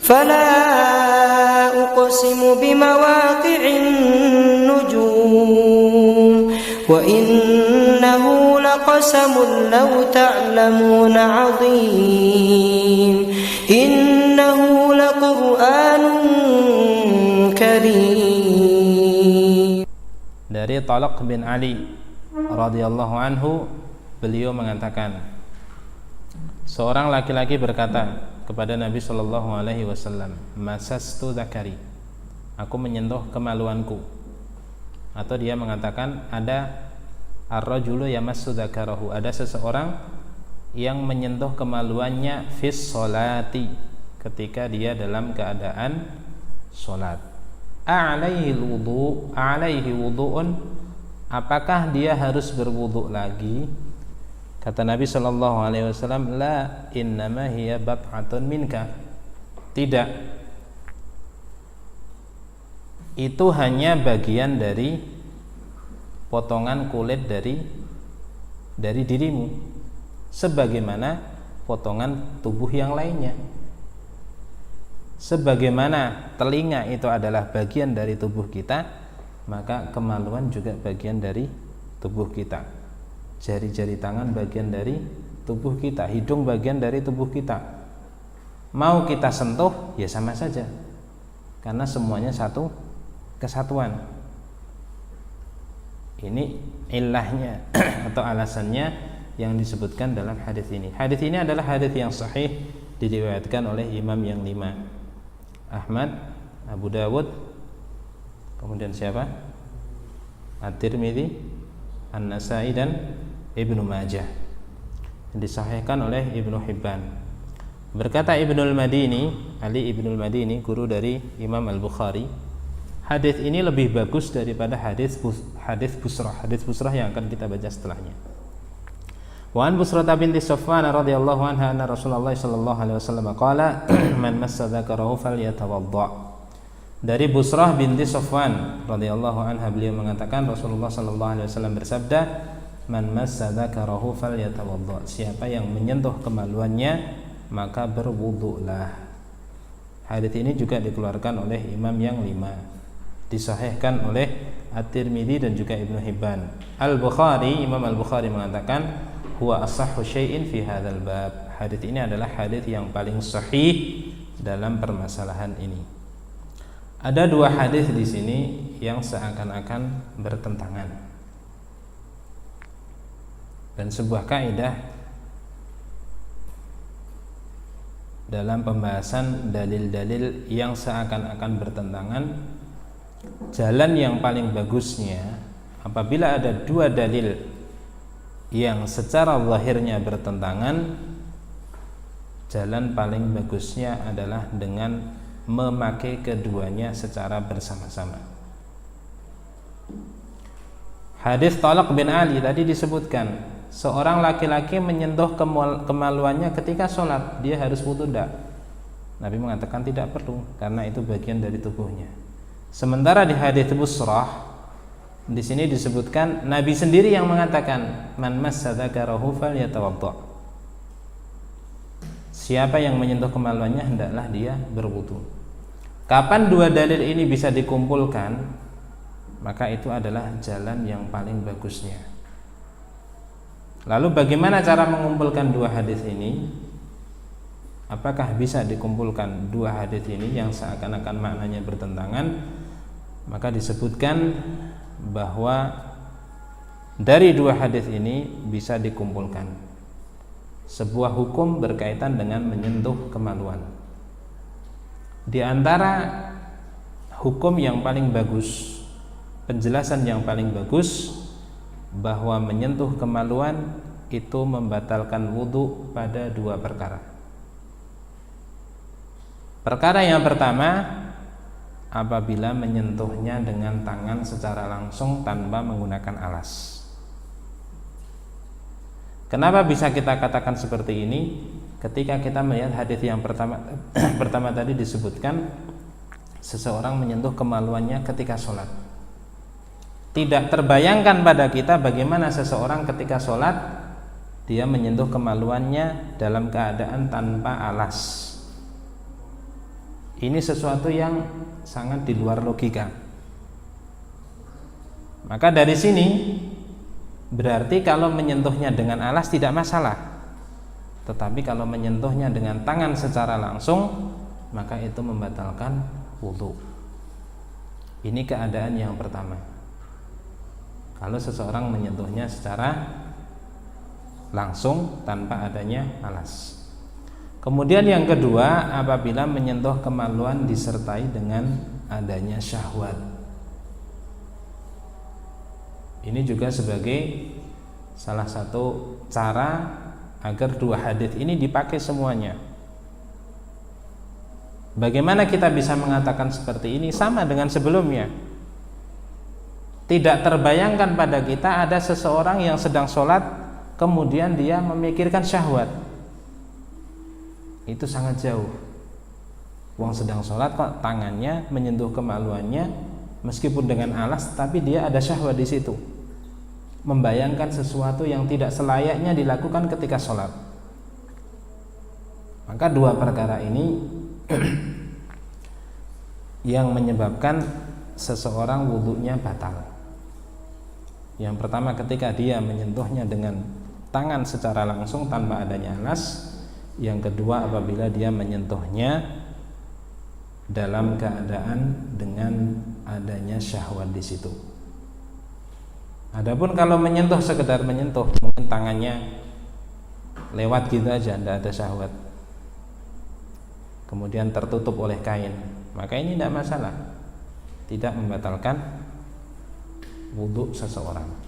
فلا أقسم بمواقع النجوم وإنه لقسم لو تعلمون عظيم إنه لقرآن كريم. Dari Talaq bin Ali radhiyallahu anhu, beliau mengatakan, seorang laki-laki berkata kepada Nabi sallallahu alaihi wasallam, "Masastu dzakari." Aku menyentuh kemaluanku. Atau dia mengatakan ada ar-rajulu yamassu dzakarahu, ada seseorang yang menyentuh kemaluannya fis sholati, ketika dia dalam keadaan salat. Alaihi wudu'un, apakah dia harus berwudu lagi? Kata Nabi sallallahu alaihi wasallam, la, innama hiya bat'atun minka. Tidak, itu hanya bagian dari potongan kulit dari dirimu, sebagaimana potongan tubuh yang lainnya. Sebagaimana telinga itu adalah bagian dari tubuh kita, maka kemaluan juga bagian dari tubuh kita. Jari-jari tangan bagian dari tubuh kita, hidung bagian dari tubuh kita. Mau kita sentuh ya sama saja, karena semuanya satu kesatuan. Ini ilahnya atau alasannya yang disebutkan dalam hadis ini. Hadis ini adalah hadis yang sahih, diriwayatkan oleh imam yang 5, Ahmad, Abu Dawud, kemudian siapa? At-Tirmidzi, An-Nasa'i dan Ibnu Majah. Disahihkan oleh Ibnu Hibban. Berkata Ibnul Madini, Ali Ibnul Madini, guru dari Imam Al-Bukhari, hadis ini lebih bagus daripada hadis Busrah. Hadis Busrah yang akan kita baca setelahnya. Wa an Busrah binti Safwan radhiyallahu anha anna Rasulullah sallallahu alaihi wasallam qala man massa dzakarahu falyatawadda. Dari Busrah binti Safwan radhiyallahu anha, beliau mengatakan Rasulullah sallallahu alaihi wasallam bersabda, man massa dzakarahu falyatawadda. Siapa yang menyentuh kemaluannya maka berwudulah. Hadis ini juga dikeluarkan oleh imam yang 5, disahihkan oleh At-Tirmidzi dan juga Ibnu Hibban. Al-Bukhari, Imam Al-Bukhari mengatakan huwa ashahhu syai'in fi hadzal bab. Hadis ini adalah hadis yang paling sahih dalam permasalahan ini. Ada 2 hadis di sini yang seakan-akan bertentangan. Dan sebuah kaidah dalam pembahasan dalil-dalil yang seakan-akan bertentangan, jalan yang paling bagusnya apabila ada 2 dalil yang secara zahirnya bertentangan, jalan paling bagusnya adalah dengan memakai keduanya secara bersama-sama. Hadis Talaq bin Ali tadi disebutkan, seorang laki-laki menyentuh kemaluannya ketika sholat, dia harus wudu tidak? Nabi mengatakan tidak perlu, karena itu bagian dari tubuhnya. Sementara di hadis Busrah, di sini disebutkan Nabi sendiri yang mengatakan, man massa dzakarahu falyatawadda. Siapa yang menyentuh kemaluannya hendaklah dia berwudu. Kapan 2 dalil ini bisa dikumpulkan, maka itu adalah jalan yang paling bagusnya. Lalu bagaimana cara mengumpulkan 2 hadis ini? Apakah bisa dikumpulkan 2 hadis ini yang seakan-akan maknanya bertentangan? Maka disebutkan bahwa dari 2 hadis ini bisa dikumpulkan sebuah hukum berkaitan dengan menyentuh kemaluan. Di antara hukum yang paling bagus, penjelasan yang paling bagus, bahwa menyentuh kemaluan itu membatalkan wudu pada 2 perkara. Perkara yang pertama, apabila menyentuhnya dengan tangan secara langsung tanpa menggunakan alas. Kenapa bisa kita katakan seperti ini? Ketika kita melihat hadis yang pertama tadi disebutkan seseorang menyentuh kemaluannya ketika sholat. Tidak terbayangkan pada kita bagaimana seseorang ketika sholat dia menyentuh kemaluannya dalam keadaan tanpa alas. Ini sesuatu yang sangat di luar logika. Maka dari sini berarti kalau menyentuhnya dengan alas tidak masalah. Tetapi kalau menyentuhnya dengan tangan secara langsung, maka itu membatalkan wudu. Ini keadaan yang pertama. Kalau seseorang menyentuhnya secara langsung tanpa adanya alas. Kemudian yang kedua, apabila menyentuh kemaluan disertai dengan adanya syahwat. Ini juga sebagai salah satu cara agar dua hadis ini dipakai semuanya. Bagaimana kita bisa mengatakan seperti ini? Sama dengan sebelumnya. Tidak terbayangkan pada kita ada seseorang yang sedang sholat kemudian dia memikirkan syahwat. Itu sangat jauh. Wong sedang sholat kok tangannya menyentuh kemaluannya meskipun dengan alas, tapi dia ada syahwat di situ. Membayangkan sesuatu yang tidak selayaknya dilakukan ketika sholat. Maka dua perkara ini yang menyebabkan seseorang wudunya batal. Yang pertama ketika dia menyentuhnya dengan tangan secara langsung tanpa adanya alas. Yang kedua apabila dia menyentuhnya dalam keadaan dengan adanya syahwat di situ. Adapun kalau menyentuh sekedar menyentuh, mungkin tangannya lewat gitu aja, tidak ada syahwat, kemudian tertutup oleh kain, maka ini tidak masalah, tidak membatalkan wudu seseorang.